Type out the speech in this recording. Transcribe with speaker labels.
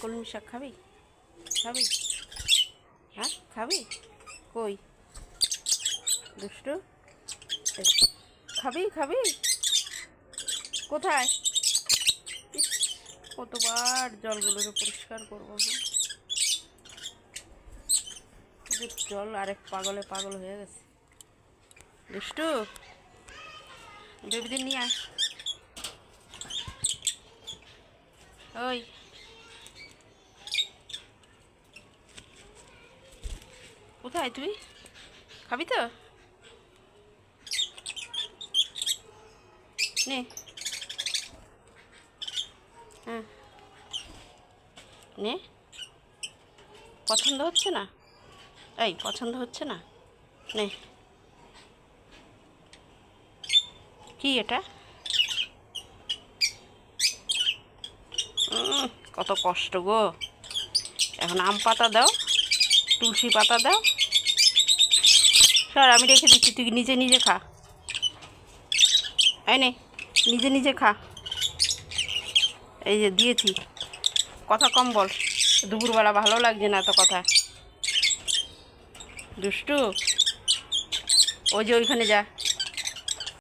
Speaker 1: কলমি শাক খাবি? খাবি? হ্যাঁ খাবি? কই দুষ্টু, খাবি খাবি? কোথায়? ইস, কতবার জলগুলোকে পরিষ্কার করবো। হ্যাঁ, জল আরেক পাগল হয়ে গেছে। দুষ্টু, বেবিদের নিয়ে আস। ওই কোথায় তুই? খাবি তো? নে। হ্যাঁ নে। পছন্দ হচ্ছে না? এই পছন্দ হচ্ছে না? নে। কি এটা? কত কষ্ট গো। এখন আম পাতা দাও, তুলসী পাতা দাও। স্যার আমি রেখে দিচ্ছি, তুই নিজে নিজে খা। এই নে, নিজে নিজে খা। এই যে দিয়েছি। কথা কম বল, দুপুরবেলা ভালো লাগছে না তো কথা। দুষ্টু, ওই যে ওইখানে যা।